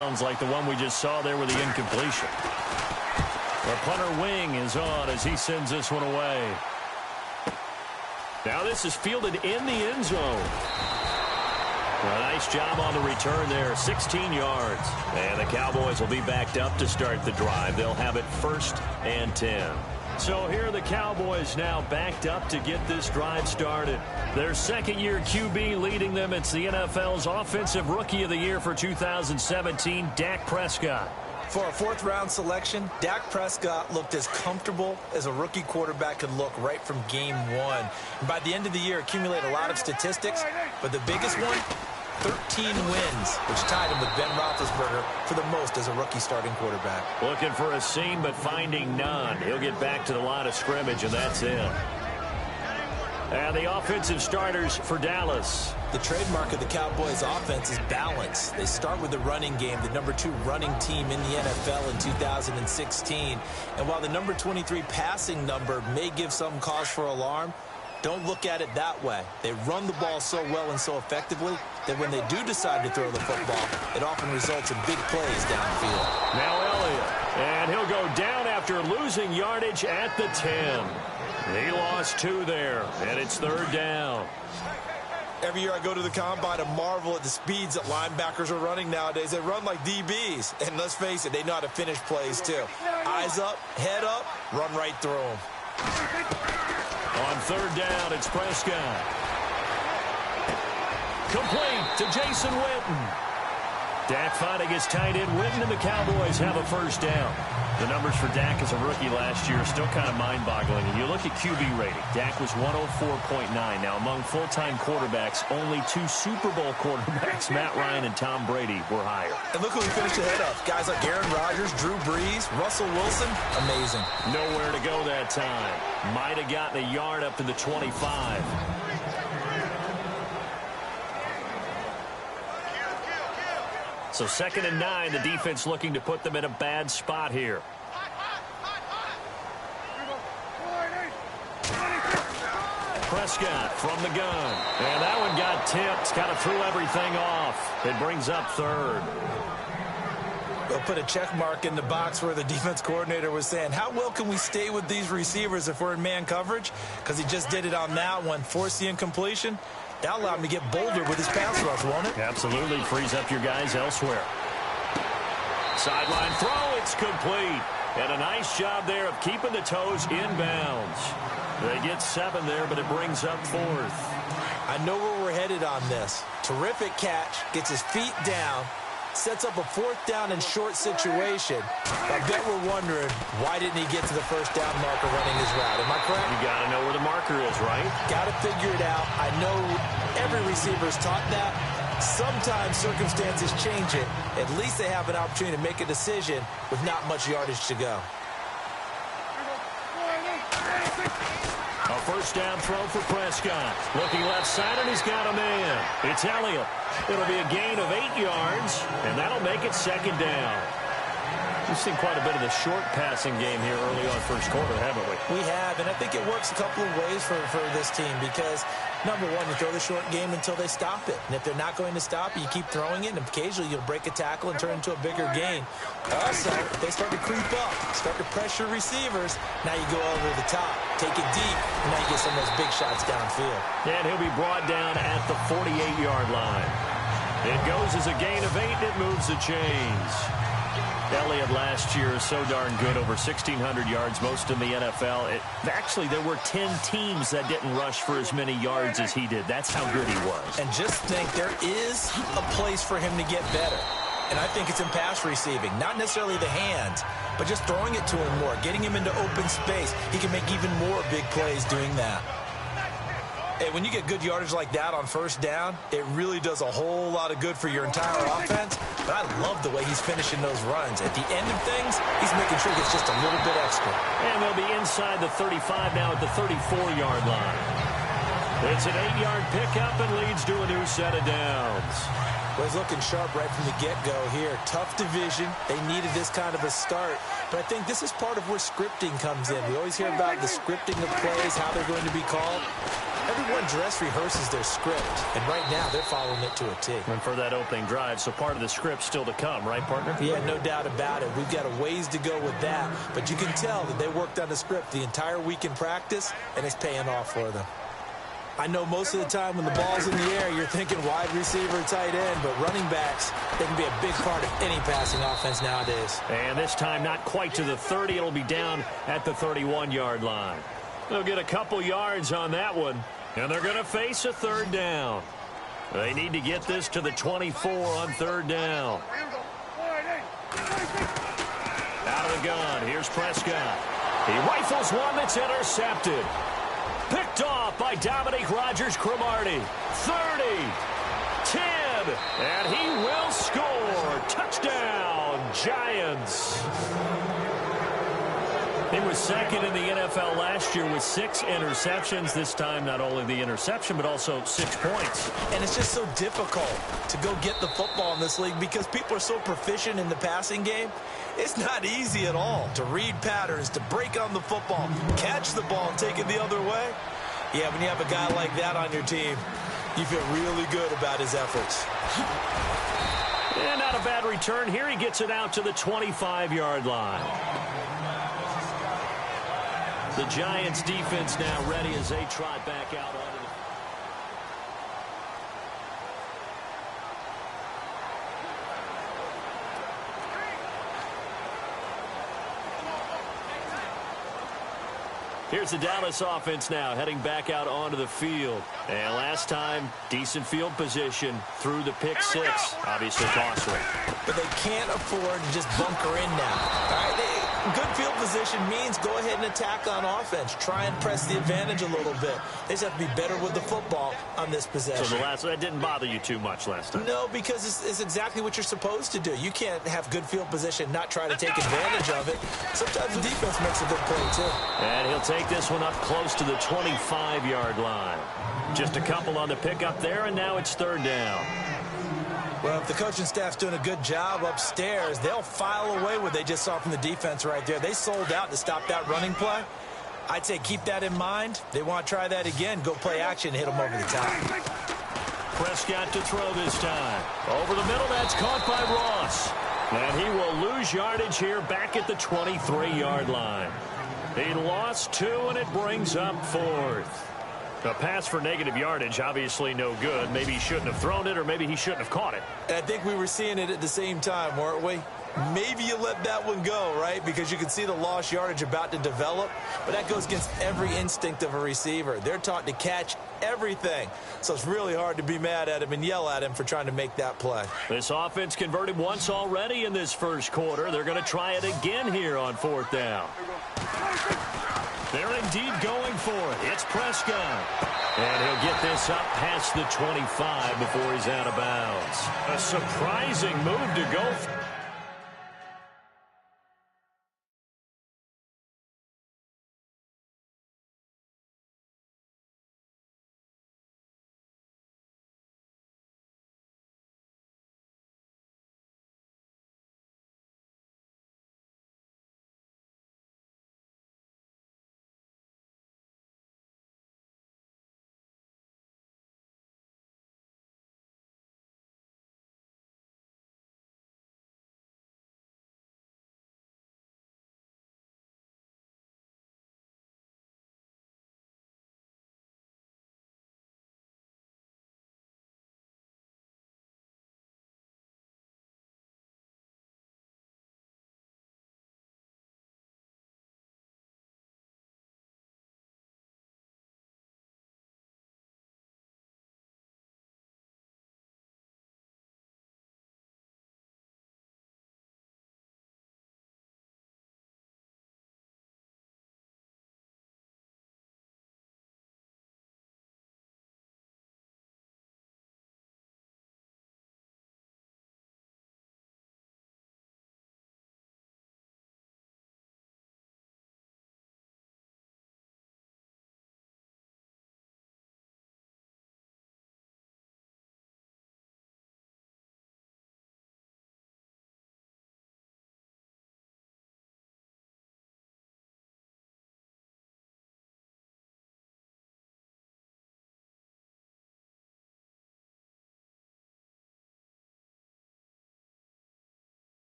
Sounds like the one we just saw there with the incompletion. The punter wing is on as he sends this one away. Now this is fielded in the end zone. A nice job on the return there, 16 yards. And the Cowboys will be backed up to start the drive. They'll have it 1st and 10. So here are the Cowboys now backed up to get this drive started. Their second-year QB leading them. It's the NFL's Offensive Rookie of the Year for 2017, Dak Prescott. For a 4th-round selection, Dak Prescott looked as comfortable as a rookie quarterback could look right from game 1. And by the end of the year, accumulated a lot of statistics, but the biggest one, 13 wins, which tied him with Ben Roethlisberger for the most as a rookie starting quarterback. Looking for a seam, but finding none. He'll get back to the line of scrimmage, and that's it. And the offensive starters for Dallas. The trademark of the Cowboys offense is balance. They start with the running game, the number 2 running team in the NFL in 2016. And while the number 23 passing number may give some cause for alarm, don't look at it that way. They run the ball so well and so effectively that when they do decide to throw the football, it often results in big plays downfield. Now Elliott, and he'll go down after losing yardage at the 10. He lost 2 there, and it's 3rd down. Every year I go to the combine and marvel at the speeds that linebackers are running nowadays. They run like DBs, and let's face it, they know how to finish plays too. Eyes up, head up, run right through them. On 3rd down, it's Prescott. Complete to Jason Witten. Dak finding his tight end Witten, and the Cowboys have a 1st down. The numbers for Dak as a rookie last year are still kind of mind-boggling. And you look at QB rating, Dak was 104.9. Now, among full-time quarterbacks, only 2 Super Bowl quarterbacks, Matt Ryan and Tom Brady, were higher. And look who he finished ahead of. Guys like Aaron Rodgers, Drew Brees, Russell Wilson, amazing. Nowhere to go that time. Might have gotten a yard up to the 25. So 2nd and 9, the defense looking to put them in a bad spot here. Prescott from the gun. And that one got tipped. Kind of threw everything off. It brings up 3rd. They'll put a check mark in the box where the defense coordinator was saying, how well can we stay with these receivers if we're in man coverage? Because he just did it on that one, forced the incompletion. That allowed him to get bolder with his pass rush, won't it? Absolutely. Frees up your guys elsewhere. Sideline throw. It's complete. And a nice job there of keeping the toes inbounds. They get 7 there, but it brings up 4th. I know where we're headed on this. Terrific catch. Gets his feet down. Sets up a 4th down and short situation. I bet we're wondering, why didn't he get to the 1st down marker running his route? Am I correct? You got to know where the marker is, right? Got to figure it out. I know every receiver is taught that. Sometimes circumstances change it. At least they have an opportunity to make a decision with not much yardage to go. A 1st down throw for Prescott. Looking left side, and he's got a man. It's Elliott. It'll be a gain of 8 yards, and that'll make it 2nd down. We've seen quite a bit of the short passing game here early on 1st quarter, haven't we? We have, and I think it works a couple of ways for this team because, number one, you throw the short game until they stop it. And if they're not going to stop it, you keep throwing it, and occasionally you'll break a tackle and turn it into a bigger gain. Also, they start to creep up, start to pressure receivers. Now you go over the top, take it deep, and now you get some of those big shots downfield. And he'll be brought down at the 48-yard line. It goes as a gain of 8, and it moves the chains. Elliott last year is so darn good, over 1,600 yards, most in the NFL. Actually, there were 10 teams that didn't rush for as many yards as he did. That's how good he was. And just think, there is a place for him to get better. And I think it's in pass receiving. Not necessarily the hands, but just throwing it to him more, getting him into open space. He can make even more big plays doing that. Hey, when you get good yardage like that on 1st down, it really does a whole lot of good for your entire offense. But I love the way he's finishing those runs. At the end of things, he's making sure he gets just a little bit extra. And they'll be inside the 35 now at the 34-yard line. It's an 8-yard pickup and leads to a new set of downs. Well, he's looking sharp right from the get-go here. Tough division. They needed this kind of a start. But I think this is part of where scripting comes in. We always hear about the scripting of plays, how they're going to be called. Everyone dress rehearses their script, and right now they're following it to a T. And for that opening drive, so part of the script still to come, right, partner? Yeah, no doubt about it. We've got a ways to go with that, but you can tell that they worked on the script the entire week in practice, and it's paying off for them. I know most of the time when the ball's in the air, you're thinking wide receiver, tight end, but running backs, they can be a big part of any passing offense nowadays. And this time not quite to the 30. It'll be down at the 31-yard line. They'll get a couple yards on that one, and they're going to face a third down. They need to get this to the 24 on third down. Out of the gun, here's Prescott. He rifles one that's intercepted. Picked off by Dominique Rodgers-Cromartie. 30, 10, and he will score. Touchdown, Giants. He was second in the NFL last year with 6 interceptions. This time, not only the interception, but also 6 points. And it's just so difficult to go get the football in this league because people are so proficient in the passing game. It's not easy at all to read patterns, to break on the football, catch the ball, and take it the other way. Yeah, when you have a guy like that on your team, you feel really good about his efforts. And not a bad return here. He gets it out to the 25-yard line. The Giants defense now ready as they trot back out onto the... Here's the Dallas offense now heading back out onto the field. And last time, decent field position through the pick 6. Obviously costly. But they can't afford to just bunker in now. All right, good field position means go ahead and attack on offense. Try and press the advantage a little bit. They just have to be better with the football on this possession. So that didn't bother you too much last time? No, because it's exactly what you're supposed to do. You can't have good field position, not try to take advantage of it. Sometimes the defense makes a good play, too. And he'll take this one up close to the 25-yard line. Just a couple on the pickup there, and now it's third down. Well, if the coaching staff's doing a good job upstairs, they'll file away what they just saw from the defense right there. They sold out to stop that running play. I'd say keep that in mind. They want to try that again. Go play action, hit them over the top. Prescott to throw this time. Over the middle, that's caught by Ross. And he will lose yardage here back at the 23-yard line. He lost 2, and it brings up 4th. A pass for negative yardage, obviously no good. Maybe he shouldn't have thrown it, or maybe he shouldn't have caught it. I think we were seeing it at the same time, weren't we? Maybe you let that one go, right? Because you can see the lost yardage about to develop. But that goes against every instinct of a receiver. They're taught to catch everything. So it's really hard to be mad at him and yell at him for trying to make that play. This offense converted once already in this first quarter. They're going to try it again here on 4th down. They're indeed going for it. It's Prescott. And he'll get this up past the 25 before he's out of bounds. A surprising move to go.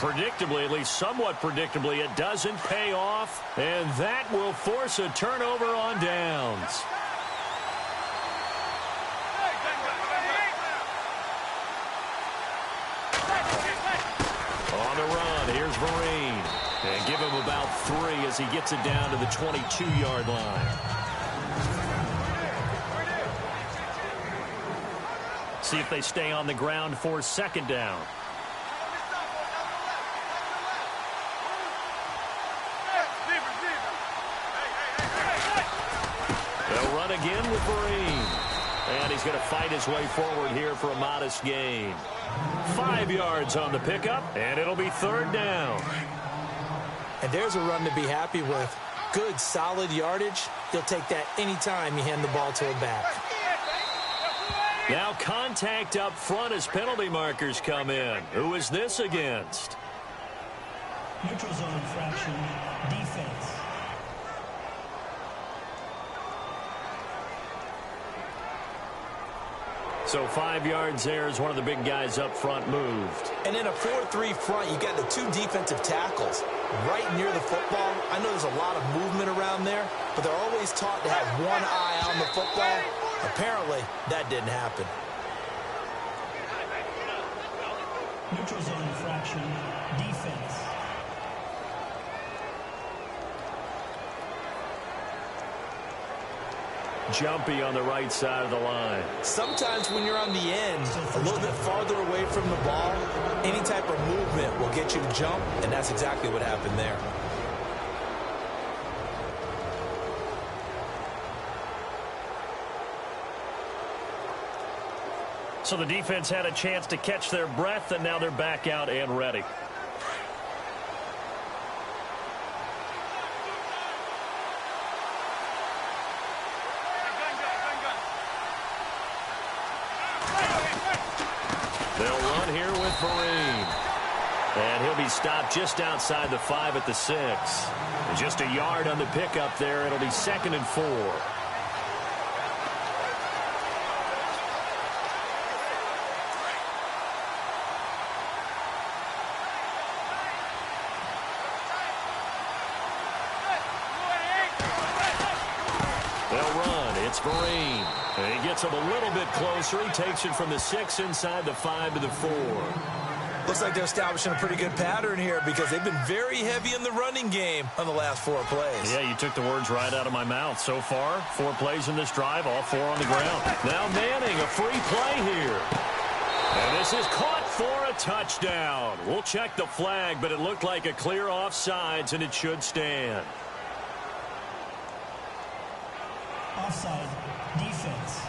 predictably, at least somewhat predictably, it doesn't pay off, and that will force a turnover on downs. On the run, here's Vereen. And give him about 3 as he gets it down to the 22-yard line. See if they stay on the ground for second down. They'll run again with Vereen. And he's going to fight his way forward here for a modest gain. 5 yards on the pickup, and it'll be third down. And there's a run to be happy with. Good, solid yardage. You'll take that anytime you hand the ball to a back. Now contact up front as penalty markers come in. Who is this against? Neutral zone infraction, defense. So 5 yards there as one of the big guys up front moved. And in a 4-3 front, you got the 2 defensive tackles right near the football. I know there's a lot of movement around there, but they're always taught to have one eye on the football. Apparently, that didn't happen. Neutral zone infraction, defense. Jumpy on the right side of the line. Sometimes when you're on the end, a little bit farther away from the ball, any type of movement will get you to jump, and that's exactly what happened there. So the defense had a chance to catch their breath, and now they're back out and ready. They'll run here with Vereen. And he'll be stopped just outside the 5 at the 6. And just a yard on the pickup there. It'll be 2nd and 4. They'll run. It's Vereen. And he gets him a little bit closer. He takes it from the 6 inside the 5 to the 4. Looks like they're establishing a pretty good pattern here because they've been very heavy in the running game on the last 4 plays. Yeah, you took the words right out of my mouth. So far, 4 plays in this drive, all 4 on the ground. Now Manning, a free play here. And this is caught for a touchdown. We'll check the flag, but it looked like a clear offsides, and it should stand. Offside, defense.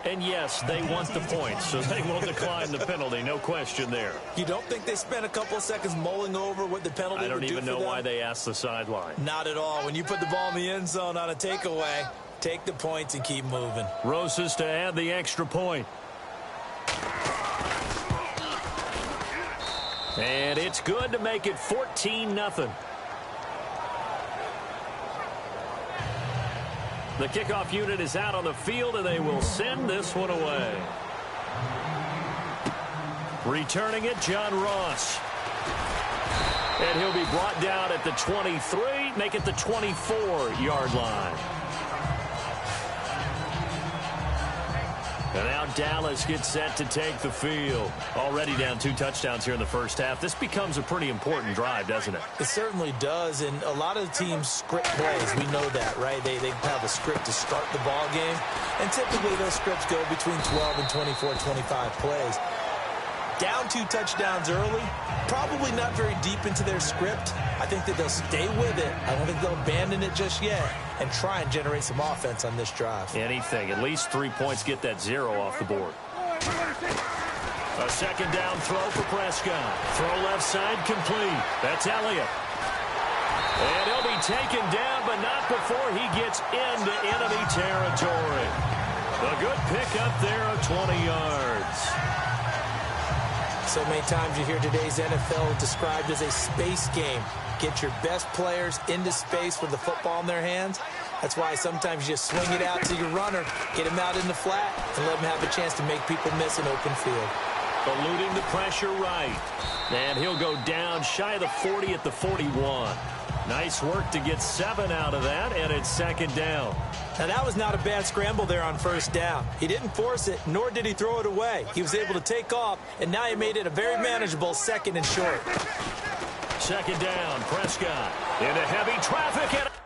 And yes, they want the points, so they will decline the penalty. No question there. You don't think they spent a couple of seconds mulling over what the penalty would do for them? I don't even know why they asked the sideline. Not at all. When you put the ball in the end zone on a takeaway, take the points and keep moving. Rosas to add the extra point. And it's good to make it 14-0. The kickoff unit is out on the field, and they will send this one away. Returning it, John Ross. And he'll be brought down at the 23, make it the 24-yard line. And now Dallas gets set to take the field. Already down 2 touchdowns here in the first half. This becomes a pretty important drive, doesn't it? It certainly does, and a lot of the teams script plays. We know that, right? They have a script to start the ball game, and typically those scripts go between 12 and 24, 25 plays. Down 2 touchdowns early, probably not very deep into their script. I think that they'll stay with it. I don't think they'll abandon it just yet and try and generate some offense on this drive. Anything. At least 3 points, get that 0 off the board. A second down throw for Prescott. Throw left side complete. That's Elliott. And he'll be taken down, but not before he gets into enemy territory. A good pickup there of 20 yards. So many times you hear today's NFL described as a space game. Get your best players into space with the football in their hands. That's why sometimes you just swing it out to your runner, get him out in the flat, and let him have a chance to make people miss an open field. eluding the pressure right. And he'll go down shy of the 40 at the 41. Nice work to get 7 out of that, and it's second down. Now, that was not a bad scramble there on first down. He didn't force it, nor did he throw it away. He was able to take off, and now he made it a very manageable second and short. Second down, Prescott into heavy traffic. And